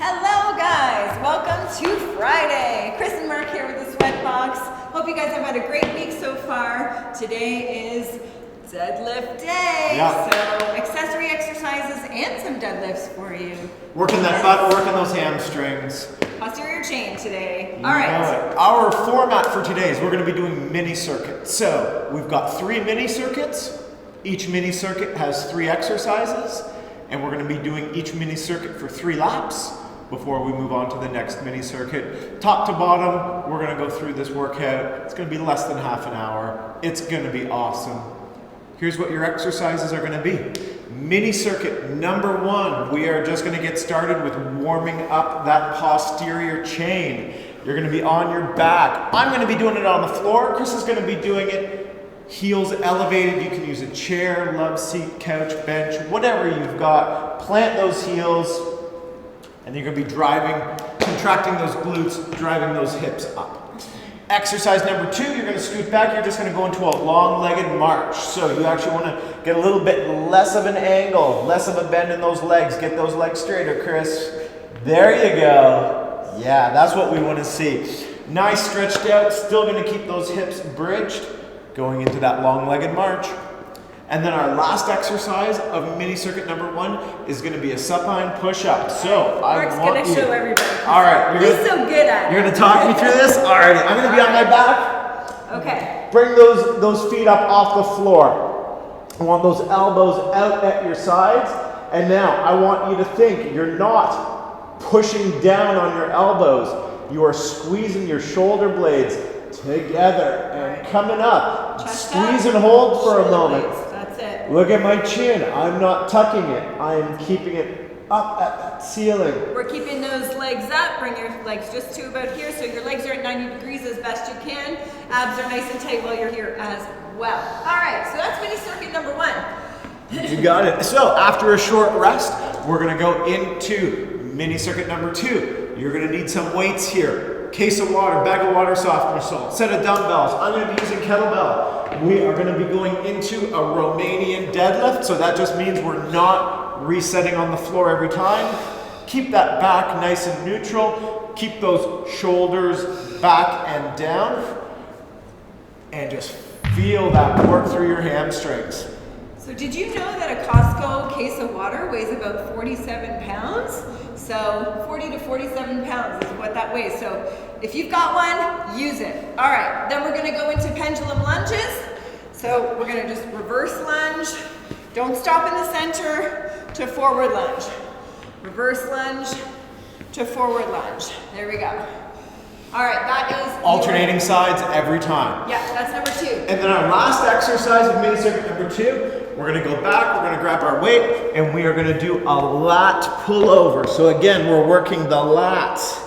Hello guys, welcome to Friday. Chris and Mark here with the Sweatbox. Hope you guys have had a great week so far. Today is deadlift day, so accessory exercises and some deadlifts for you. Working that butt, working those hamstrings. Posterior chain today. All right. Our format for today is we're going to be doing mini circuits. So we've got 3 mini circuits. Each mini circuit has 3 exercises, and we're going to be doing each mini circuit for 3 laps before we move on to the next mini circuit. Top to bottom, we're going to go through this workout. It's going to be less than half an hour. It's going to be awesome. Here's what your exercises are going to be. Mini circuit number 1, we are just going to get started with warming up that posterior chain. You're going to be on your back. I'm going to be doing it on the floor. Chris is going to be doing it heels elevated. You can use a chair, love seat, couch, bench, whatever you've got. Plant those heels, and you're going to be contracting those glutes, driving those hips up. Exercise number 2, you're going to scoot back. You're just going to go into a long-legged march. So you actually want to get a little bit less of an angle, less of a bend in those legs. Get those legs straighter, Chris. There you go. Yeah, that's what we want to see. Nice stretched out, still going to keep those hips bridged, going into that long-legged march. And then our last exercise of mini circuit number 1 is going to be a supine push up. So Mark's going to show everybody. All right. He's so good at it. You're going to talk me through this? All right. I'm going to be on my back. Okay. Bring those feet up off the floor. I want those elbows out at your sides. And now I want you to think you're not pushing down on your elbows. You are squeezing your shoulder blades together and coming up. Chest Squeeze up, and hold for a shoulder moment. blades. That's it. Look at my chin. I'm not tucking it. I am keeping it up at that ceiling. We're keeping those legs up. Bring your legs just to about here, so your legs are at 90 degrees as best you can. Abs are nice and tight while you're here as well. All right, so that's mini circuit number 1. You got it. So after a short rest, we're going to go into mini circuit number 2. You're going to need some weights here. Case of water, bag of water softener salt, set of dumbbells. I'm going to be using kettlebell. We are going to be going into a Romanian deadlift, so that just means we're not resetting on the floor every time. Keep that back nice and neutral. Keep those shoulders back and down. And just feel that work through your hamstrings. So did you know that a Costco case of water weighs about 47 pounds? So 40 to 47 pounds is what that weighs. So if you've got one, use it. All right, then we're gonna go into pendulum lunges. So we're gonna just reverse lunge. Don't stop in the center to forward lunge. Reverse lunge to forward lunge. There we go. All right, that is alternating sides every time. Yeah, that's number 2. And then our last exercise of mini circuit number 2, we're going to go back, we're going to grab our weight, and we are going to do a lat pullover. So again, we're working the lats.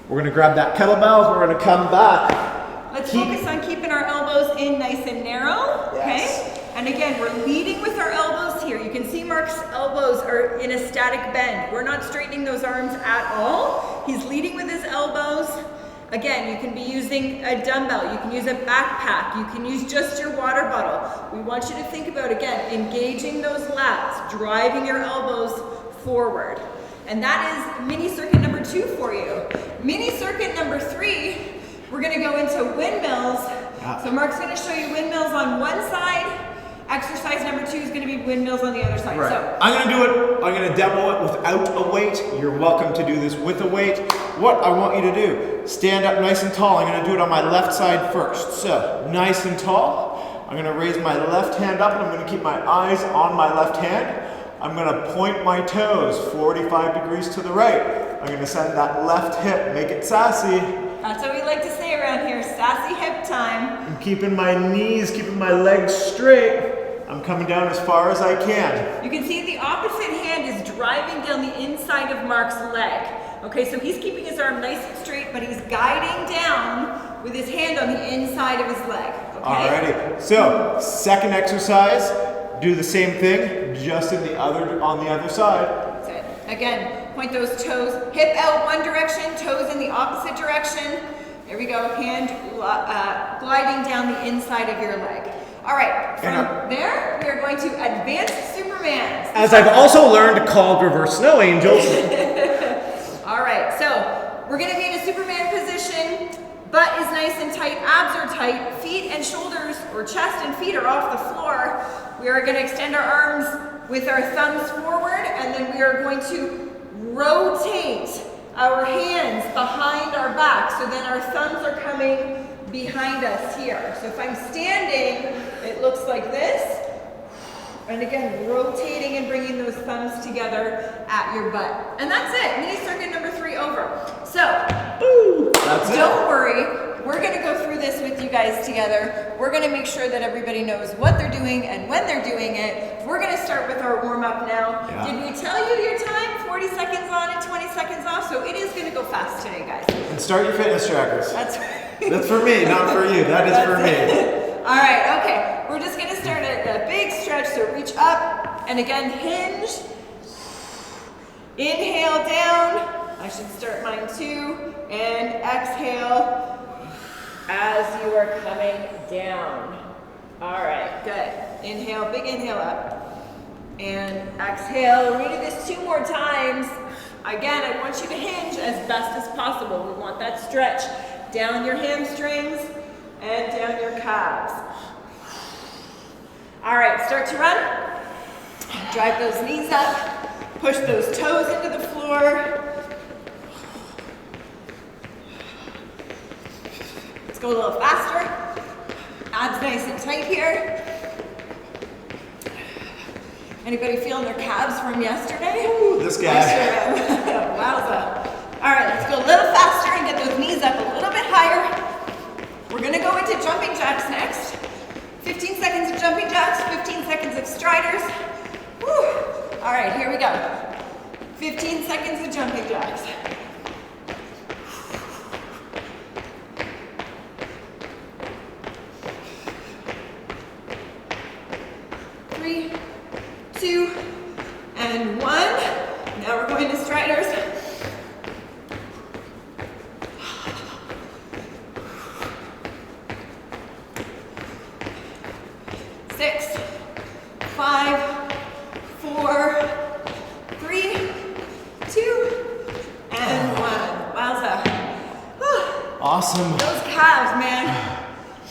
We're going to grab that kettlebell, we're going to come back. Let's focus on keeping our elbows in nice and narrow, okay? And again, we're leading with our elbows here. You can see Mark's elbows are in a static bend. We're not straightening those arms at all. He's leading with his elbows. Again, you can be using a dumbbell, you can use a backpack, you can use just your water bottle. We want you to think about, again, engaging those lats, driving your elbows forward. And that is mini circuit number 2 for you. Mini circuit number 3, we're gonna go into windmills. So Mark's gonna show you windmills on one side. Exercise number 2 is going to be windmills on the other side. Right. So I'm going to do it. I'm going to demo it without a weight. You're welcome to do this with a weight. What I want you to do, stand up nice and tall. I'm going to do it on my left side first. So nice and tall. I'm going to raise my left hand up and I'm going to keep my eyes on my left hand. I'm going to point my toes 45 degrees to the right. I'm going to send that left hip, make it sassy. That's what we like to say around here, sassy hip time. I'm keeping my knees, keeping my legs straight. I'm coming down as far as I can. You can see the opposite hand is driving down the inside of Mark's leg. Okay, so he's keeping his arm nice and straight, but he's guiding down with his hand on the inside of his leg. Okay? Alrighty, so second exercise, do the same thing, just on the other side. That's it. Again, point those toes, hip out one direction, toes in the opposite direction. There we go, hand gliding down the inside of your leg. All right, from there, we are going to advanced Supermans. As I've also learned, called reverse snow angels. we're gonna be in a Superman position. Butt is nice and tight, abs are tight, feet and shoulders, or chest and feet are off the floor. We are gonna extend our arms with our thumbs forward, and then we are going to rotate our hands behind our back. So then our thumbs are coming behind us here. So if I'm standing, it looks like this. And again, rotating and bringing those thumbs together at your butt. And that's it, mini circuit number 3 over. So, don't worry, we're gonna go through this with you guys together. We're gonna make sure that everybody knows what they're doing and when they're doing it. We're gonna start with our warm up now. Yeah. Did we tell you your time? 40 seconds on and 20 seconds off, so it is gonna go fast today, guys. And start your fitness trackers. That's right. That's for me, not for you. That is for me. All right, okay. We're just gonna start a big stretch, so reach up, and again, hinge. Inhale down. I should start mine too. And exhale as you are coming down. All right, good. Inhale, big inhale up. And exhale. We're gonna do this 2 more times. Again, I want you to hinge as best as possible. We want that stretch down your hamstrings and down your calves. All right, start to run. Drive those knees up. Push those toes into the floor. Let's go a little faster. Abs nice and tight here. Anybody feeling their calves from yesterday? Ooh, this guy. Wowza. All right, let's go a little faster and get those knees up a little bit higher. We're gonna go into jumping jacks next. 15 seconds of jumping jacks, 15 seconds of striders. Whew. All right, here we go. 15 seconds of jumping jacks. Three, 2, and 1. Now we're going to striders. Six, 5, 4, 3, 2, and 1. Wowza. Whew. Awesome. Those calves, man.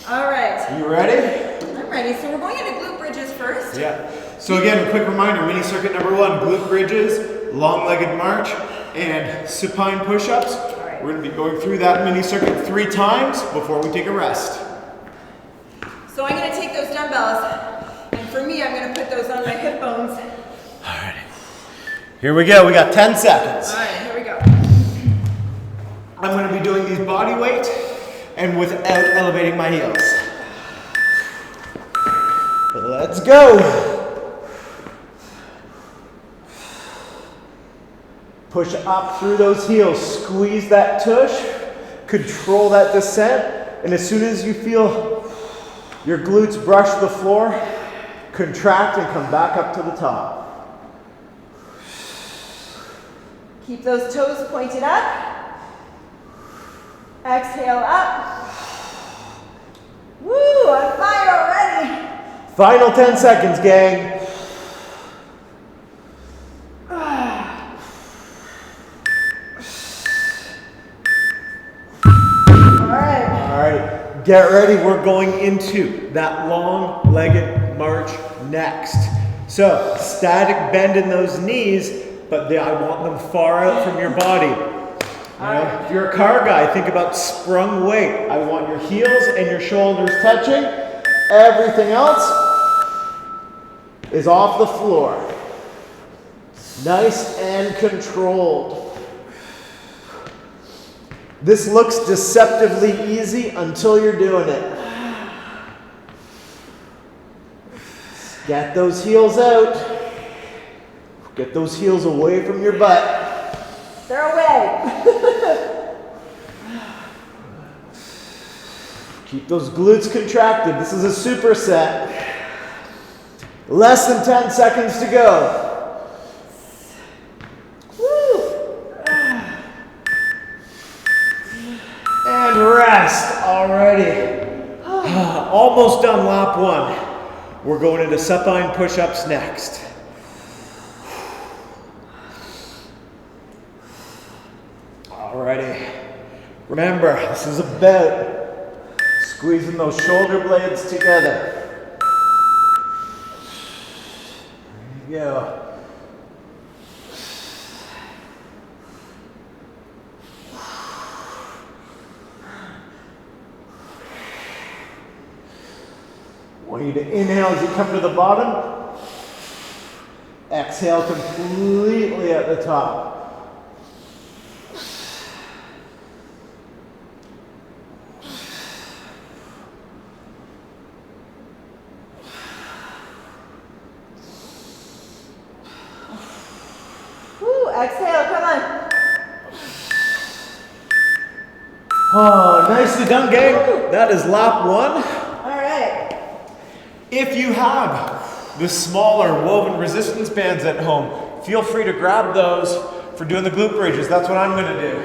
All right. You ready? I'm ready. So we're going into glute bridges first. Yeah. So again, a quick reminder, mini circuit number 1, glute bridges, long-legged march, and supine push-ups. right. We're gonna be going through that mini circuit 3 times before we take a rest. So I'm going to take those dumbbells, and for me, I'm going to put those on my hip bones. Alright. Here we go, we got 10 seconds. All right, here we go. I'm gonna be doing these body weight and without elevating my heels. Let's go. Push up through those heels, squeeze that tush, control that descent, and as soon as you feel your glutes brush the floor, contract and come back up to the top. Keep those toes pointed up. Exhale up. Woo, on fire already. Final 10 seconds, gang. Alright, get ready. We're going into that long-legged march next. So, static bend in those knees, but I want them far out from your body. You know, if you're a car guy, think about sprung weight. I want your heels and your shoulders touching. Everything else is off the floor. Nice and controlled. This looks deceptively easy until you're doing it. Get those heels out. Get those heels away from your butt. They're away. Keep those glutes contracted. This is a superset. Less than 10 seconds to go. And rest already. Almost done lap 1. We're going into supine push-ups next. Alrighty. Remember, this is about squeezing those shoulder blades together. There you go. I want you to inhale as you come to the bottom. Exhale completely at the top. Woo, exhale, come on. Oh, nicely done, gang. That is lap 1. If you have the smaller woven resistance bands at home, feel free to grab those for doing the glute bridges. That's what I'm gonna do.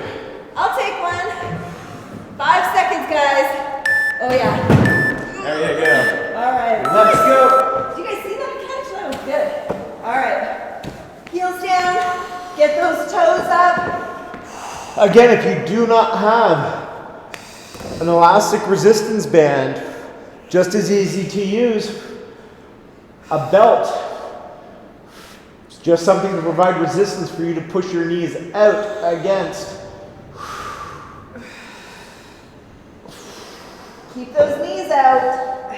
I'll take one. 5 seconds, guys. Oh yeah. There you go. All right. Let's go. Did you guys see that catch? That was good. All right. Heels down. Get those toes up. Again, if you do not have an elastic resistance band, just as easy to use. A belt. It's just something to provide resistance for you to push your knees out against. Keep those knees out.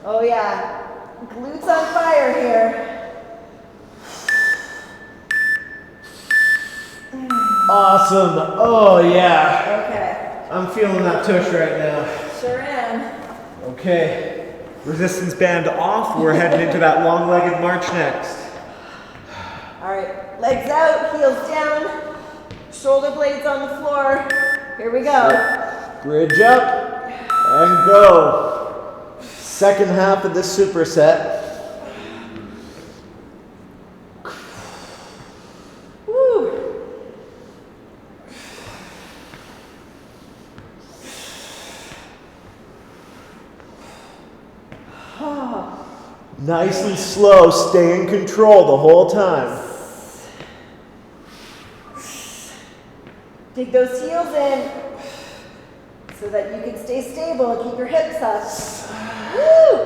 Oh yeah. Glutes on fire here. Awesome. Oh yeah. Okay. I'm feeling that tush right now. Sure am. Okay, resistance band off. We're heading into that long-legged march next. All right, legs out, heels down, shoulder blades on the floor. Here we go. Bridge up and go. Second half of this superset. Nice and slow, stay in control the whole time. Dig those heels in so that you can stay stable and keep your hips up. Woo!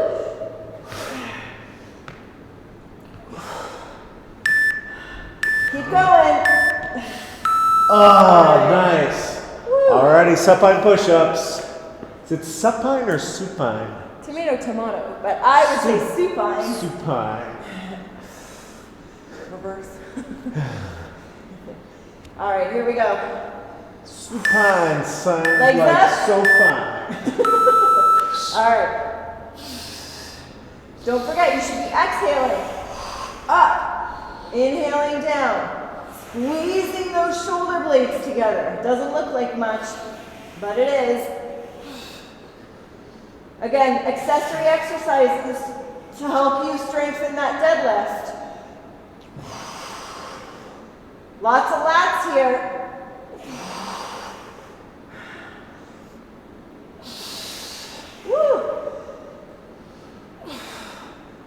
Keep going. Oh, nice. Woo. Alrighty, supine push-ups. Is it supine or supine? Tomato, tomato, but I would say supine. Supine. Reverse. All right, here we go. Supine sounds Legs like up. so fine. All right. Don't forget, you should be exhaling. Up. Inhaling down. Squeezing those shoulder blades together. Doesn't look like much, but it is. Again, accessory exercises to help you strengthen that deadlift. Lots of lats here. Woo!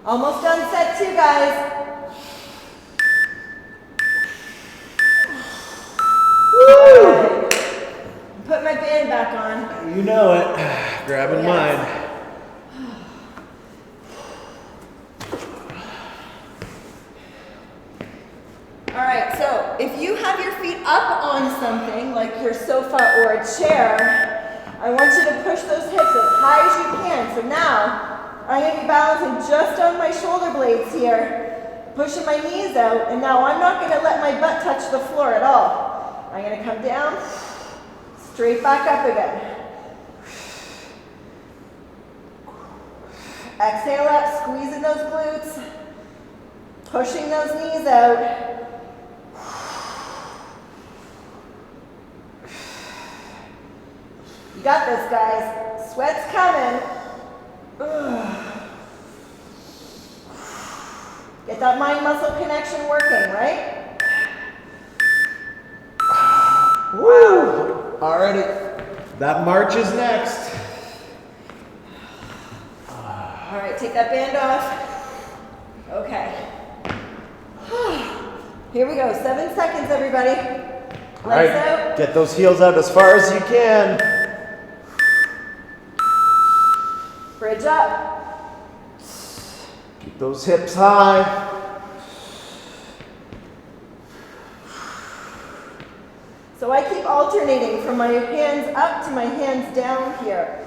Almost done set 2, guys. Woo! Put my band back on. You know it. Grabbing mine. All right, so if you have your feet up on something like your sofa or a chair, I want you to push those hips as high as you can. So now I'm going to be balancing just on my shoulder blades here, pushing my knees out, and now I'm not going to let my butt touch the floor at all. I'm going to come down, straight back up again. Exhale up, squeezing those glutes, pushing those knees out. You got this, guys. Sweat's coming. Ugh. Get that mind-muscle connection working, right? Woo! Alrighty. That march is next. All right, take that band off. Okay. Here we go. 7 seconds, everybody. All right, out. get those heels out as far as you can. Bridge up. Keep those hips high. So I keep alternating from my hands up to my hands down here.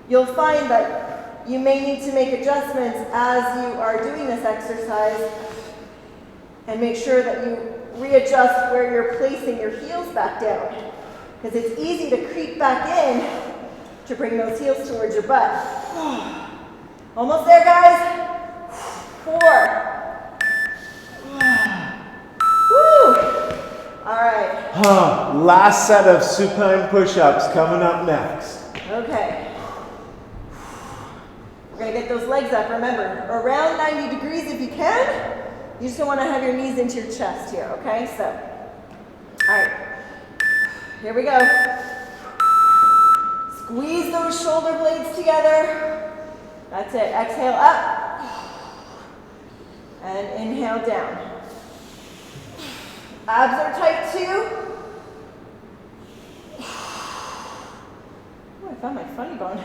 You'll find that you may need to make adjustments as you are doing this exercise and make sure that you readjust where you're placing your heels back down, because it's easy to creep back in to bring those heels towards your butt. Almost there, guys. 4. Woo! All right. Last set of supine push-ups coming up next. Okay. We're gonna get those legs up, remember, around 90 degrees if you can. You just don't wanna have your knees into your chest here, okay? So, all right, here we go. Squeeze those shoulder blades together. That's it, exhale up. And inhale down. Abs are tight too. Oh, I found my funny bone.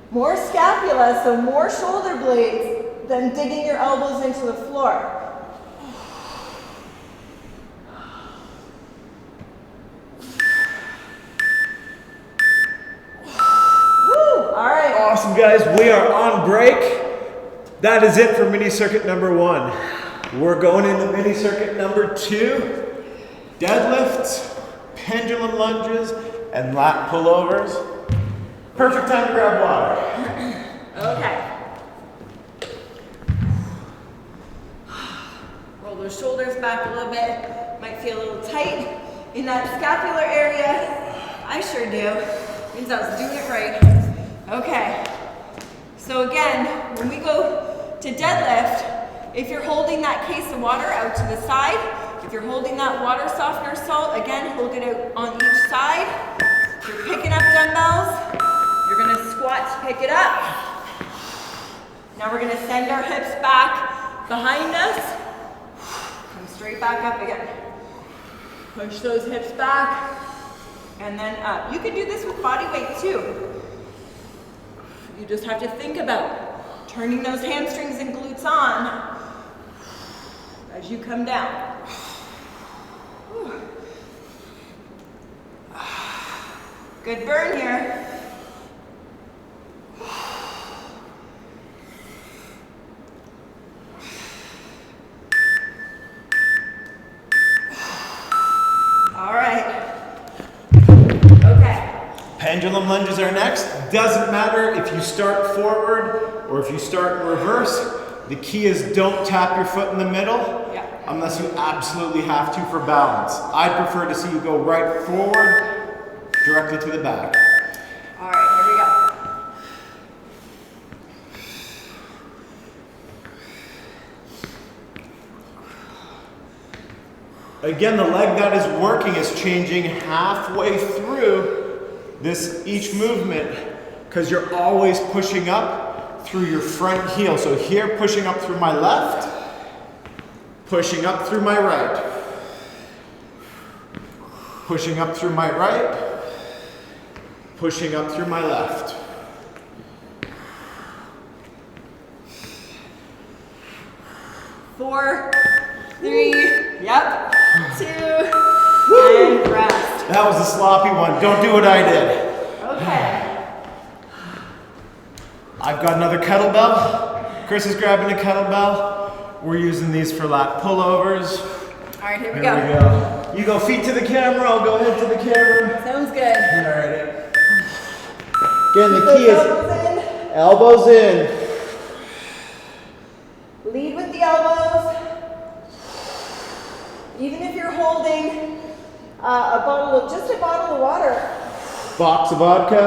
More scapula, so more shoulder blades than digging your elbows into the floor. Woo! All right. Awesome, guys. We are on break. That is it for mini circuit number 1. We're going into mini circuit number 2. Deadlifts, pendulum lunges, and lat pullovers. Perfect time to grab water. Okay. Roll those shoulders back a little bit. Might feel a little tight in that scapular area. I sure do. Means I was doing it right. Okay. So again, when we go to deadlift, if you're holding that case of water out to the side, if you're holding that water softener salt, again, hold it out on each side. If you're picking up dumbbells, you're gonna squat to pick it up. Now we're gonna send our hips back behind us. Come straight back up again. Push those hips back and then up. You can do this with body weight too. You just have to think about turning those hamstrings and glutes on as you come down. Good burn here. All right. Okay. Pendulum lunges are next. Doesn't matter if you start forward or if you start in reverse. The key is don't tap your foot in the middle unless you absolutely have to for balance. I'd prefer to see you go right forward, directly to the back. All right, here we go. Again, the leg that is working is changing halfway through each movement, because you're always pushing up through your front heel. So here, pushing up through my left, pushing up through my right, pushing up through my right, pushing up through my left. Four, 3, yep, 2, and rest. That was a sloppy one. Don't do what I did. Okay. I've got another kettlebell. Chris is grabbing a kettlebell. We're using these for lat pullovers. All right, here we Here we go. You go feet to the camera, I'll go head to the camera. Sounds good. All right. Again, the Keep key those is elbows in. Lead with the elbows. Even if you're holding a bottle of water. Box of vodka.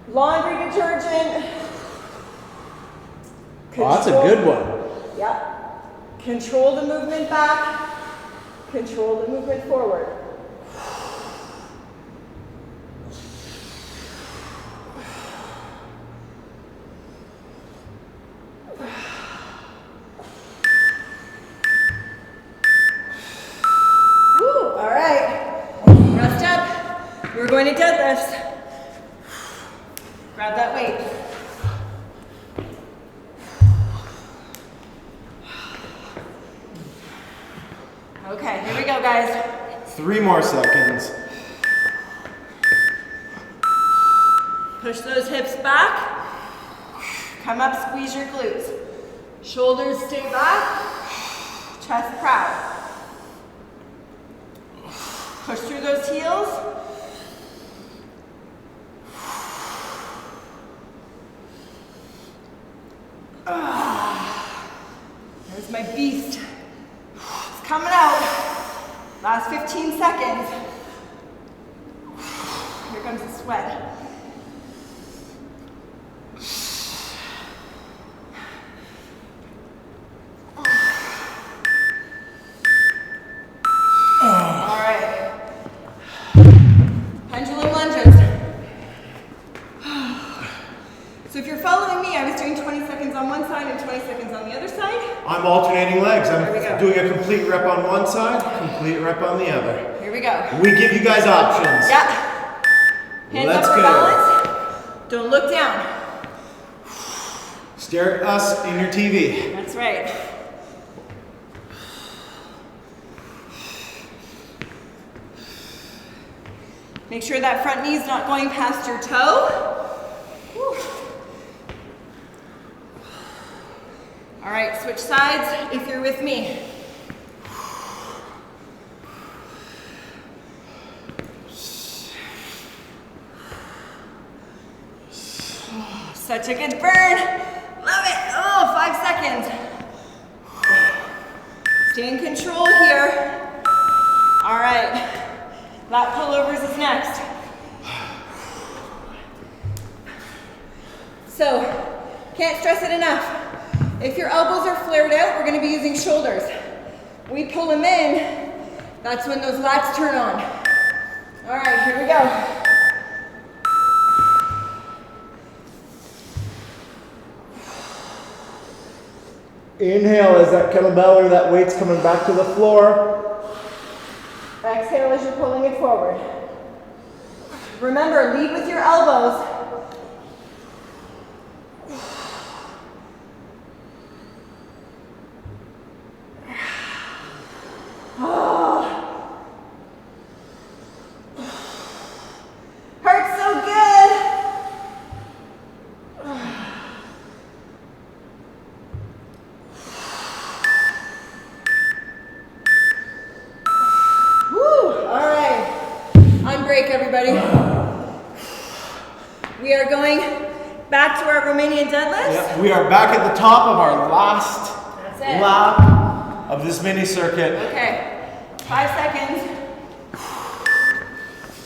Laundry detergent. Oh, that's a good one. Yep. Control the movement back. Control the movement forward. going to deadlifts. Grab that weight. Okay, here we go, guys. 3 more seconds. Push those hips back. Come up, squeeze your glutes. Shoulders stay back. Chest proud. Push through those heels. There's my beast. It's coming out. Last 15 seconds. Here comes the sweat. All right. Pendulum lunges. So if you're following me, I was doing 20 seconds on one side and 20 seconds on the other side. I'm alternating legs. I'm There we go. doing a complete rep on one side, complete rep on the other. Here we go. We give you guys options. Yeah. Hands Let's up for go. balance. Don't look down. Stare at us in your TV. That's right. Make sure that front knee's not going past your toe. Whew. All right, switch sides if you're with me. Oh, such a good burn. Love it. Oh, 5 seconds. Stay in control here. All right. Lat pullovers is next. So, can't stress it enough. If your elbows are flared out, we're going to be using shoulders. We pull them in, that's when those lats turn on. All right, here we go. Inhale as that kettlebell or that weight's coming back to the floor. Exhale as you're pulling it forward. Remember, lead with your elbows. Hurts so good. Woo, all right. On break, everybody. We are going back to our Romanian deadlifts. Yep, we are back at the top of our last That's it. lap of this mini circuit. Okay, 5 seconds.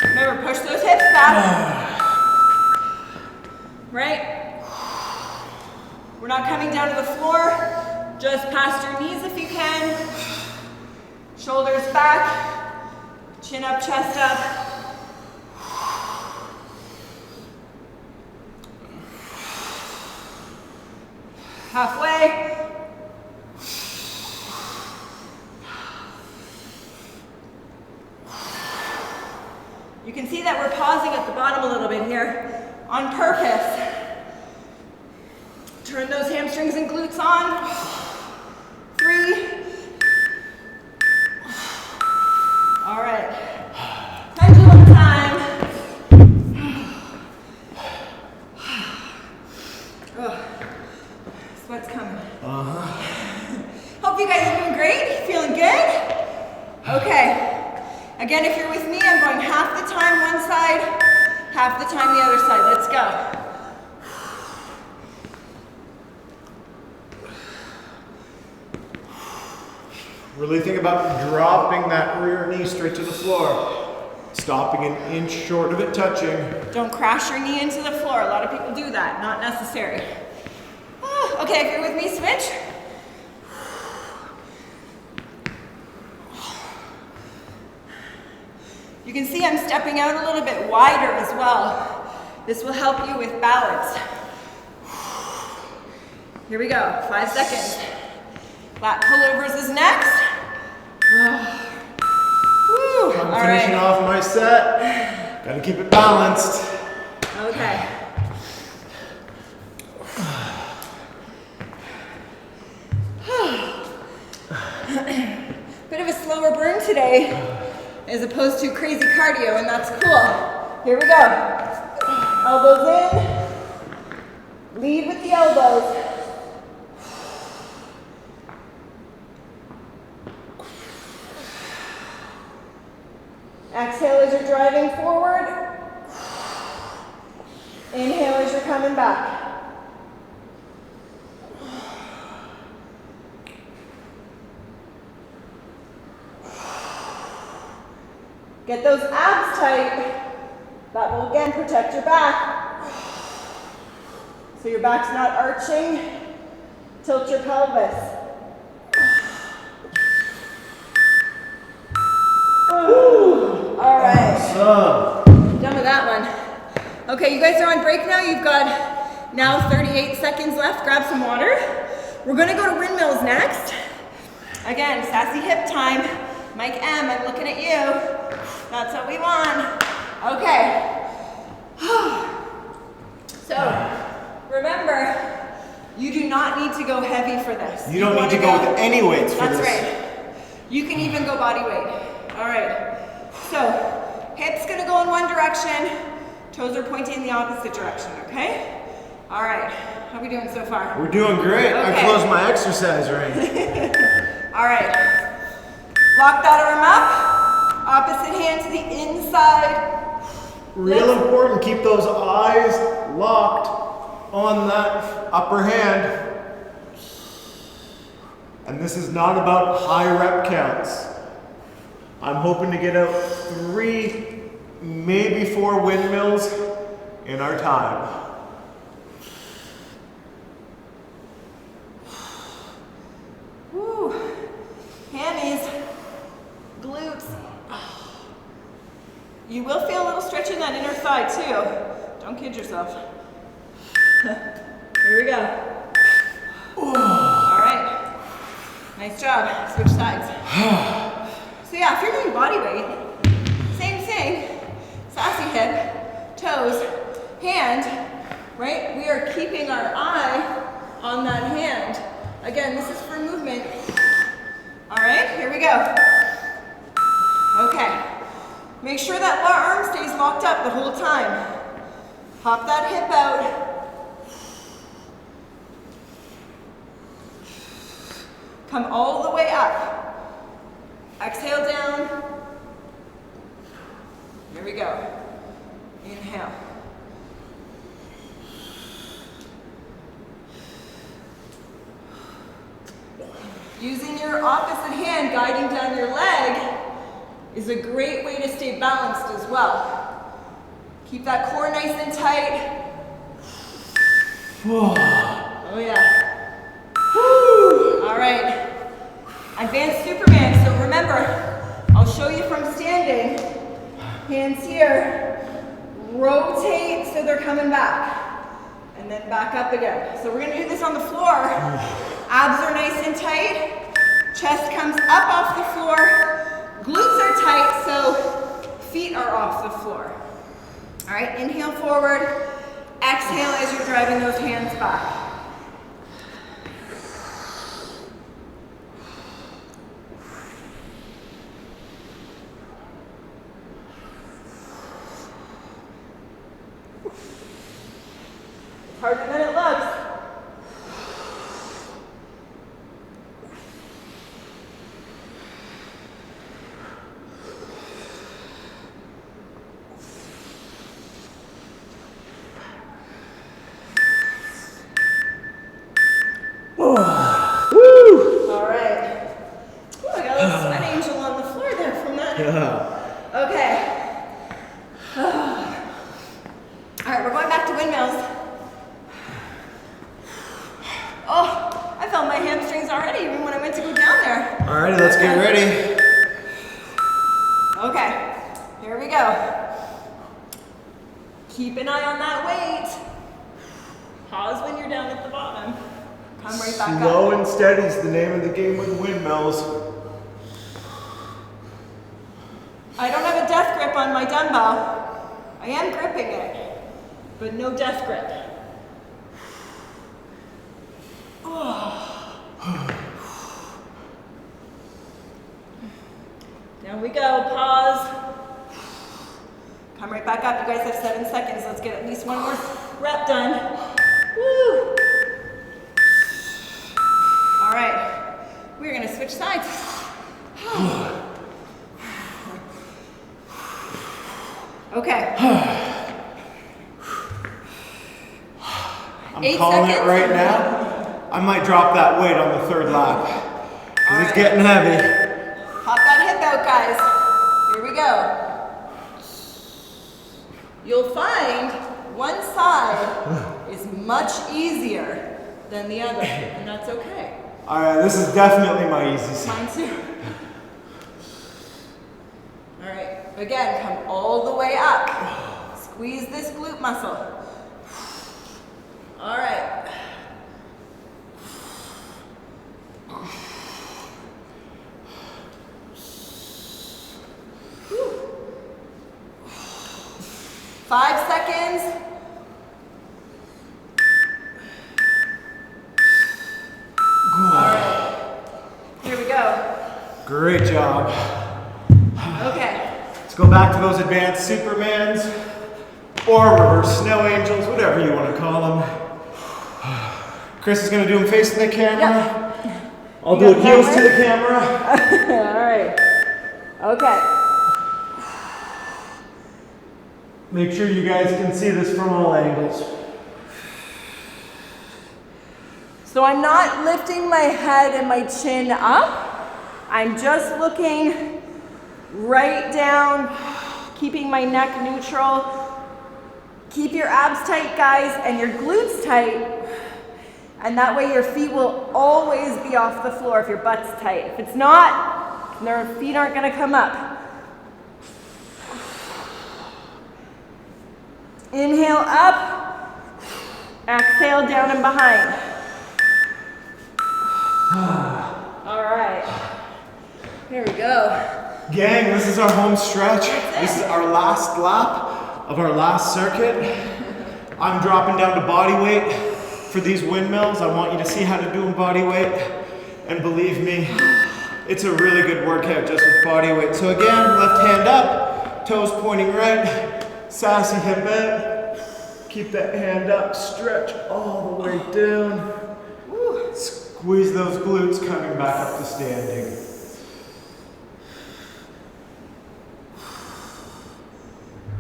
Remember, push those hips back. Right? We're not coming down to the floor. Just past your knees if you can. Shoulders back. Chin up, chest up. Halfway. You can see that we're pausing at the bottom a little bit here on purpose. Turn those hamstrings and glutes on. 3. All right. Pendulum time. Oh, sweat's coming. Hope you guys are doing great. Feeling good? Okay. Again, if you're with me, I'm going half the time one side, half the time the other side. Let's go. Really think about dropping that rear knee straight to the floor. Stopping an inch short of it touching. Don't crash your knee into the floor. A lot of people do that. Not necessary. Okay, if you're with me, switch. You can see I'm stepping out a little bit wider as well. This will help you with balance. Here we go, 5 seconds. Lat pullovers is next. Woo. I'm All finishing right. off my set. Gotta keep it balanced. Okay. Bit of a slower burn today as opposed to crazy cardio, and that's cool. Here we go. Elbows in. Lead with the elbows. Exhale as you're driving forward. Inhale as you're coming back. Get those abs tight. That will again protect your back. So your back's not arching. Tilt your pelvis. All right. Awesome. Done with that one. Okay, you guys are on break now. You've got now 38 seconds left. Grab some water. We're gonna go to windmills next. Again, sassy hip time. Mike M, I'm looking at you. That's what we want. Okay. So, remember, you do not need to go heavy for this. You don't need to go with any weights for this. That's right. You can even go body weight. All right. So, hips gonna go in one direction, toes are pointing in the opposite direction, okay? All right. How are we doing so far? We're doing great. Okay. I closed my exercise ring. All right. Lock that arm up. Opposite hand to the inside. Real important, keep those eyes locked on that upper hand. And this is not about high rep counts. I'm hoping to get out 3, maybe 4 windmills in our time. Woo. Hammies, glutes. You will feel a little stretch in that inner thigh too. Don't kid yourself. Here we go. All right. Nice job. Switch sides. So yeah, if you're doing body weight, same thing. Sassy hip, toes, hand, right? We are keeping our eye on that hand. Again, this is for movement. All right, here we go. Okay. Make sure that arm stays locked up the whole time. Pop that hip out. Come all the way up. Exhale down. Here we go. Inhale. Using your opposite hand guiding down your leg is a great way to stay balanced as well. Keep that core nice and tight. Oh yeah. Woo. All right. Advanced Superman. So remember, I'll show you from standing. Hands here. Rotate so they're coming back. And then back up again. So we're gonna do this on the floor. Abs are nice and tight. Chest comes up off the floor. Glutes are tight, so feet are off the floor. All right, inhale forward. Exhale as you're driving those hands back. It's harder than it looks. Slow and steady is the name of the game with windmills. I don't have a death grip on my dumbbell. I am gripping it, but no death grip. Down we go, pause. Come right back up. You guys have 7 seconds. Let's get at least one more rep done. Woo! All right, we're gonna switch sides. Okay. I'm calling it right now. I might drop that weight on the 3rd lap. Because it's getting heavy. Pop that hip out, guys. Here we go. You'll find one side is much easier than the other, and that's okay. All right, this is definitely my easy side. Mine too. All right, again, come all the way up. Squeeze this glute muscle. All right. Whew. 5 seconds. All right. Here we go. Great job. Okay. Let's go back to those advanced Supermans or reverse snow angels, whatever you want to call them. Chris is going to do them facing the camera. Yep. I'll do it heels to the camera. All right. Okay. Make sure you guys can see this from all angles. So I'm not lifting my head and my chin up. I'm just looking right down, keeping my neck neutral. Keep your abs tight, guys, and your glutes tight. And that way your feet will always be off the floor if your butt's tight. If it's not, their feet aren't gonna come up. Inhale up, exhale down and behind. All right, here we go. Gang, this is our home stretch. This is our last lap of our last circuit. I'm dropping down to body weight for these windmills. I want you to see how to do them body weight. And believe me, it's a really good workout just with body weight. So again, left hand up, toes pointing right, sassy hip out. Keep that hand up, stretch all the way down. Squeeze those glutes coming back up to standing.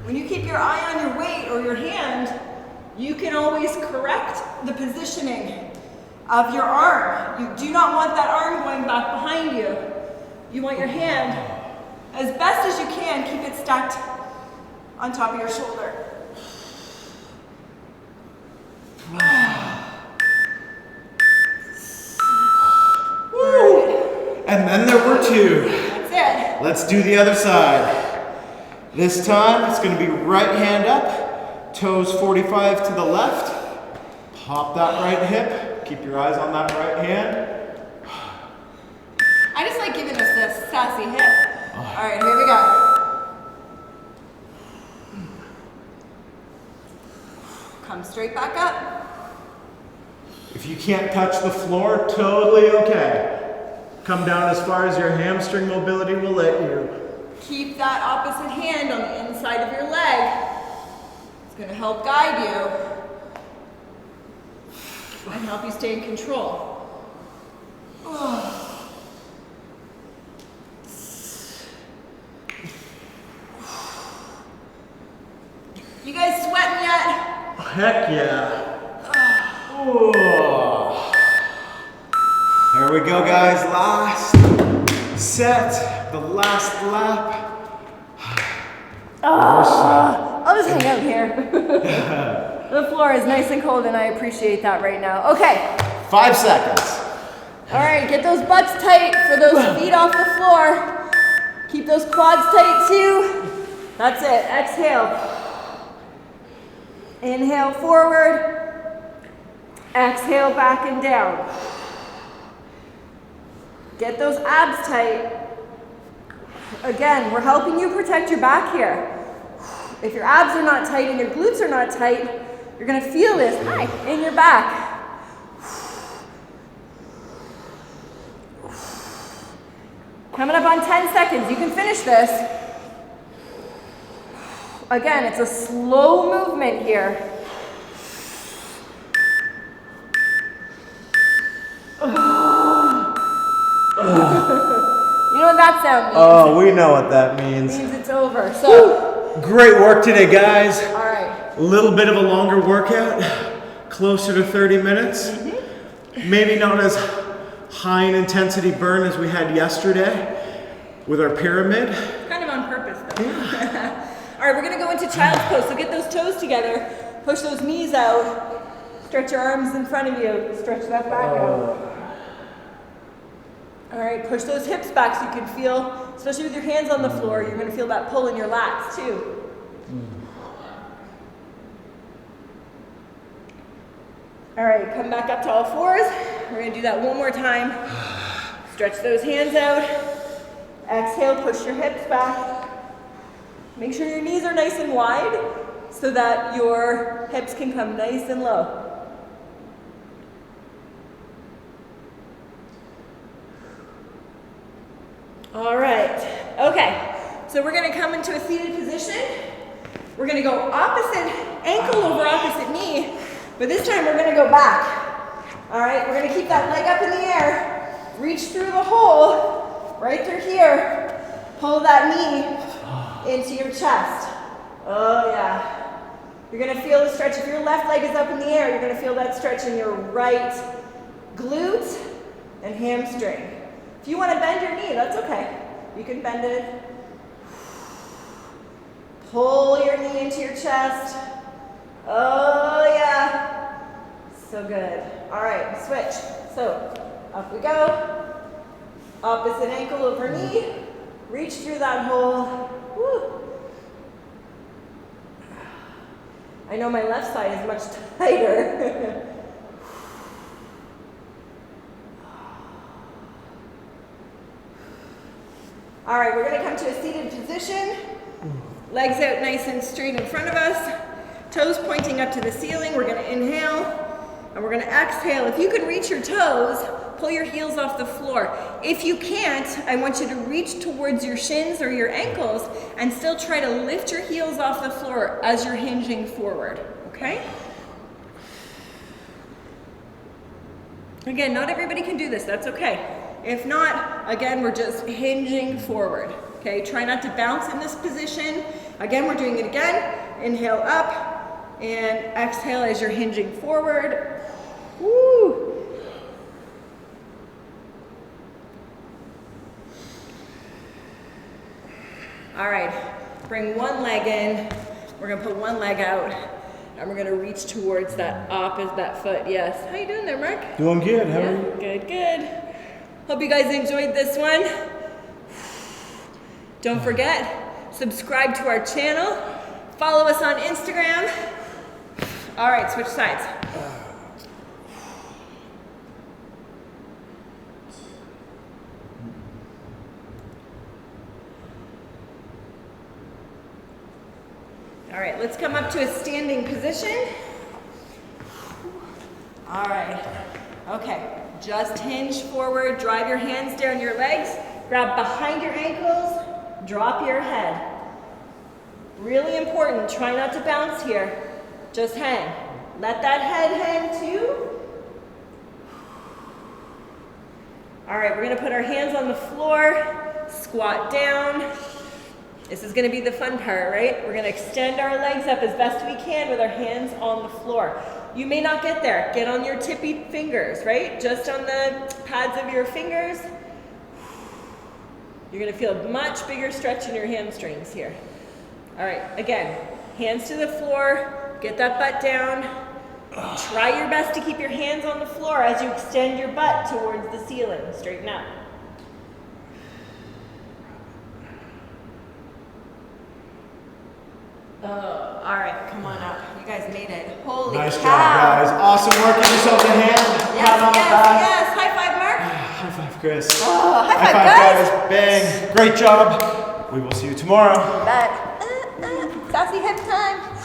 When you keep your eye on your weight or your hand, you can always correct the positioning of your arm. You do not want that arm going back behind you. You want your hand, as best as you can, keep it stacked on top of your shoulder. Woo! And then there were 2. That's it. Let's do the other side. This time, it's going to be right hand up, toes 45 to the left. Pop that right hip. Keep your eyes on that right hand. I just like giving us this sassy hip. All right, here we go. Come straight back up. If you can't touch the floor, totally okay. Come down as far as your hamstring mobility will let you. Keep that opposite hand on the inside of your leg. It's going to help guide you and help you stay in control. You guys sweating yet? Heck yeah. Ooh. There we go, guys. Last set, the last lap. I'll just hang out here. The floor is nice and cold and I appreciate that right now. Okay. 5 seconds. All right, get those butts tight for those feet off the floor. Keep those quads tight too. That's it, exhale. Inhale forward. Exhale back and down. Get those abs tight. Again, we're helping you protect your back here. If your abs are not tight and your glutes are not tight, you're gonna feel this in your back. Coming up on 10 seconds, you can finish this. Again, it's a slow movement here. You know what that sound means? Oh, we know what that means. It means it's over. So, great work today, guys. all right. A little bit of a longer workout, closer to 30 minutes. Maybe not as high in intensity burn as we had yesterday with our pyramid. Kind of on purpose, though. All right, we're gonna go into child's pose. So get those toes together, push those knees out, stretch your arms in front of you, stretch that back out. All right, push those hips back so you can feel, especially with your hands on the floor, you're gonna feel that pull in your lats too. All right, come back up to all fours. We're gonna do that one more time. Stretch those hands out. Exhale, push your hips back. Make sure your knees are nice and wide so that your hips can come nice and low. All right, okay. So we're gonna come into a seated position. We're gonna go opposite ankle over opposite knee, but this time we're gonna go back. All right, we're gonna keep that leg up in the air, reach through the hole, right through here. Pull that knee into your chest. Oh yeah. You're gonna feel the stretch. If your left leg is up in the air, you're gonna feel that stretch in your right glute and hamstring. If you wanna bend your knee, that's okay. You can bend it. Pull your knee into your chest. Oh yeah. So good. All right, switch. So up we go. Opposite ankle over knee. Reach through that hole. Woo. I know my left side is much tighter. All right, we're gonna come to a seated position. Legs out nice and straight in front of us. Toes pointing up to the ceiling. We're gonna inhale and we're gonna exhale. If you can reach your toes, pull your heels off the floor. If you can't, I want you to reach towards your shins or your ankles and still try to lift your heels off the floor as you're hinging forward, okay? Again, not everybody can do this, that's okay. If not, again, we're just hinging forward, okay? Try not to bounce in this position. Again, we're doing it again. Inhale up and exhale as you're hinging forward. Woo! All right, bring one leg in. We're gonna put one leg out and we're gonna reach towards that foot, yes. How you doing there, Mark? Doing good, how are you? Good, good. Hope you guys enjoyed this one. Don't forget, subscribe to our channel. Follow us on Instagram. All right, switch sides. All right, let's come up to a standing position. All right, okay. Just hinge forward, drive your hands down your legs, grab behind your ankles, drop your head. Really important, try not to bounce here. Just hang. Let that head hang too. All right, we're gonna put our hands on the floor, squat down. This is gonna be the fun part, right? We're gonna extend our legs up as best we can with our hands on the floor. You may not get there. Get on your tippy fingers, right? Just on the pads of your fingers. You're gonna feel a much bigger stretch in your hamstrings here. All right, again, hands to the floor, get that butt down. Try your best to keep your hands on the floor as you extend your butt towards the ceiling. Straighten up. Oh, all right, come on up. You guys made it. Holy cow. Nice job, guys. Awesome work. Give yourself a hand. Pat on the back. Yes. High five, Mark. High five, Chris. Oh, high five, guys. Bang. Great job. We will see you tomorrow. Bet. Sassy hip time.